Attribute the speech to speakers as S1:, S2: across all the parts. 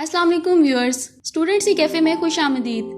S1: अस्सलाम वालेकुम viewers, student सी cafe में खुश आमदीद।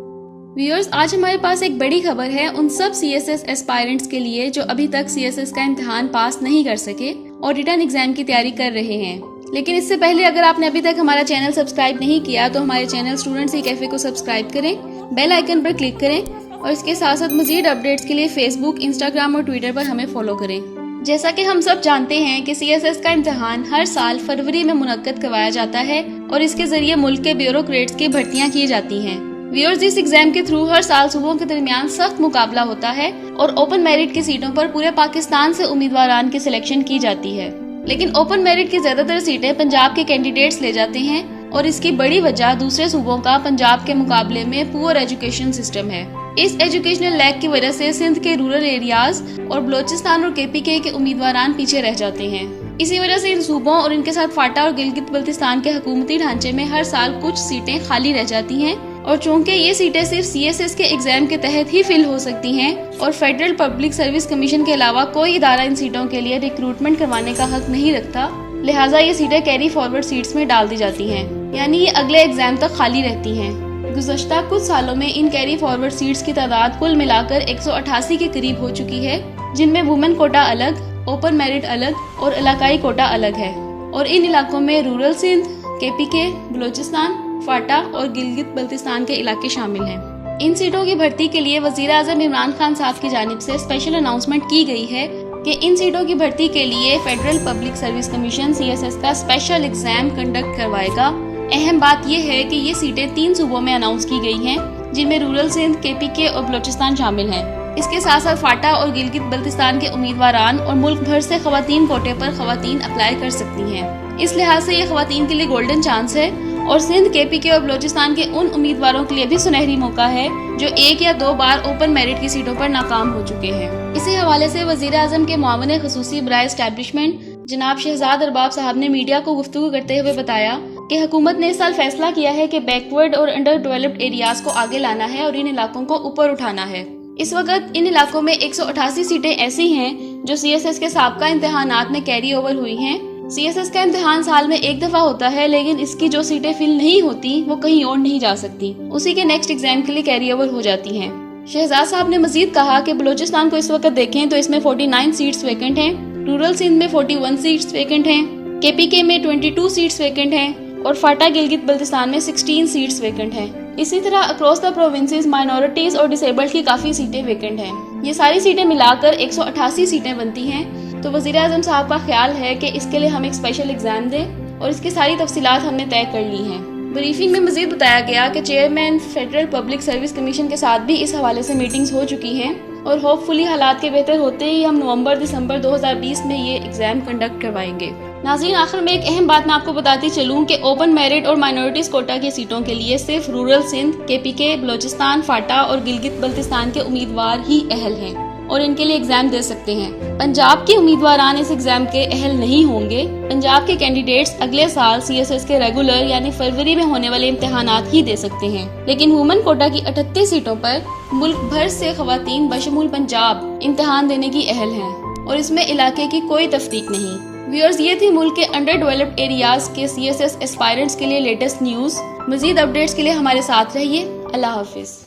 S1: व्यूअर्स, आज हमारे पास एक बड़ी खबर है उन सब CSS एस्पायरेंट्स के लिए जो अभी तक CSS का इम्तिहान पास नहीं कर सके और रिटर्न एग्जाम की तैयारी कर रहे हैं। लेकिन इससे पहले अगर आपने अभी तक हमारा चैनल सब्सक्राइब नहीं किया तो हमारे चैनल स्टूडेंट सी कैफ़े को सब्सक्राइब करें, बेल आइकन पर क्लिक करें और इसके साथ साथ मजीद अपडेट्स के लिए फेसबुक, इंस्टाग्राम और ट्विटर पर हमें फॉलो करें। जैसा कि हम सब जानते हैं कि CSS का इम्तिहान हर साल फरवरी में मुनक्कद करवाया जाता है और इसके जरिए मुल्क के ब्यूरोक्रेट्स की भर्तियां की जाती हैं। व्यूअर्स, इस एग्जाम के थ्रू हर साल सूबों के दरमियान सख्त मुकाबला होता है और ओपन मेरिट की सीटों पर पूरे पाकिस्तान से उम्मीदवारान की सिलेक्शन की जाती है। लेकिन ओपन मेरिट की ज्यादातर सीटें पंजाब के कैंडिडेट्स ले जाते हैं और इसकी बड़ी वजह दूसरे सूबों का पंजाब के मुकाबले में पुअर एजुकेशन सिस्टम है। इस एजुकेशनल लैग की वजह से सिंध के रूरल एरियाज और बलोचिस्तान और KPK के उम्मीदवारान पीछे रह जाते हैं। इसी वजह से इन सूबों और इनके साथ फाटा और गिलगित बल्तिस्तान के हुकूमती ढांचे में हर साल कुछ सीटें खाली रह जाती हैं और चूंकि ये सीटें सिर्फ CSS के एग्जाम के तहत ही फिल हो सकती हैं और फेडरल पब्लिक सर्विस कमीशन के अलावा कोई इदारा इन सीटों के लिए रिक्रूटमेंट करवाने का हक नहीं रखता, लिहाजा ये सीटें कैरी फॉरवर्ड सीट्स में डाल दी जाती हैं, यानी ये अगले एग्जाम तक खाली रहती हैं। गुज़श्ता कुछ सालों में इन कैरी फॉरवर्ड सीट्स की तादाद कुल मिलाकर 188 के करीब हो चुकी है, जिनमें वुमेन कोटा अलग, ओपन मेरिट अलग और इलाकाई कोटा अलग है। और इन इलाकों में रूरल सिंध, KPK, बलोचिस्तान, फाटा और गिलगित बल्तिस्तान के इलाके शामिल हैं। इन सीटों की भर्ती के लिए वज़ीर आज़म इमरान खान साहब की जानिब से स्पेशल अनाउंसमेंट की गई है कि इन सीटों की भर्ती के लिए federal public service commission CSS का स्पेशल एग्जाम कंडक्ट करवाएगा। अहम बात यह है कि ये सीटें 3 सूबों में अनाउंस की गई हैं, जिनमें रूरल सिंध, KPK और बलोचिस्तान शामिल हैं। इसके साथ साथ फाटा और गिलगित बल्तिस्तान के उम्मीदवारान और मुल्क भर से खवातीन कोटे पर खवातीन अप्लाई कर सकती हैं। इस लिहाज से ये खवातीन के लिए गोल्डन चांस है और सिंध, KPK और बलोचिस्तान के उन उम्मीदवारों के लिए भी सुनहरी मौका है जो 1 या 2 बार ओपन मेरिट की सीटों पर नाकाम हो चुके हैं। इसी हवाले से वज़ीर आज़म के मुआविन ख़ुसूसी बराए एस्टैब्लिशमेंट जनाब शहजाद अरबाब साहब ने मीडिया को गुफ्तगू करते हुए बताया कि हुकूमत ने इस साल फैसला किया है कि बैकवर्ड और अंडर डेवलप्ड एरियाज को आगे लाना है और इन इलाकों को ऊपर उठाना है। इस वक्त इन इलाकों में 188 सीटें ऐसी हैं जो CSS के साबका इम्तिहानात में कैरी ओवर हुई हैं। CSS का इम्तिहान साल में 1 दफा होता है, लेकिन इसकी जो सीटें फिल नहीं होती वो कहीं और नहीं जा सकती, उसी के नेक्स्ट एग्जाम के लिए कैरी ओवर हो जाती हैं। शहजाद साहब ने मजीद कहा कि बलोचिस्तान को इस वक्त देखें तो इसमें 49 सीट्स वैकेंट हैं, रूरल सिंध में 41 सीट्स वैकेंट हैं, KPK में 22 सीट्स वैकेंट हैं और फाटा गिलगित बल्तिस्तान में 16 सीट्स वैकेंट हैं। इसी तरह अक्रॉस द प्रोविंसेस माइनॉरिटीज और डिसेबल्ड की काफी सीटें वैकेंट हैं। ये सारी सीटें मिलाकर 188 सीटें बनती हैं। तो वज़ीर आज़म साहब का ख्याल है कि इसके लिए हम एक स्पेशल एग्जाम दें और इसकी सारी तफसीलात हमने तय कर ली हैं। ब्रीफिंग में मजीद बताया गया कि chairman federal public service commission के साथ भी इस हवाले से मीटिंग्स हो चुकी हैं और होपफुली हालात के बेहतर होते ही हम नवंबर-दिसंबर 2020 में ये एग्जाम कंडक्ट करवाएंगे। नाज़रीन, आखिर में एक अहम बात मैं आपको बताती चलूं कि ओपन मेरिट और माइनॉरिटीज कोटा की सीटों के लिए सिर्फ रूरल सिंध, KPK, बलोचिस्तान, फाटा और गिलगित बल्तिस्तान के उम्मीदवार ही अहल हैं और इनके लिए एग्जाम दे सकते हैं। पंजाब के उम्मीदवारान इस एग्जाम के अहल नहीं होंगे। पंजाब के कैंडिडेट्स अगले साल CSS के रेगुलर यानी फरवरी में होने वाले इम्तिहानात ही दे सकते हैं। लेकिन वुमेन कोटा की 38 सीटों पर मुल्क भर से खवातीन बशमूल पंजाब इम्तिहान देने की अहल हैं और इसमें इलाके की कोई तफरीक नहीं। व्यूअर्स, ये थी मुल्क के अंडर डेवलप्ड एरियाज के CSS एस्पायरेंट्स के लिए लेटेस्ट न्यूज़। मजीद अपडेट्स के लिए हमारे साथ रहिए। अल्लाह हाफिज।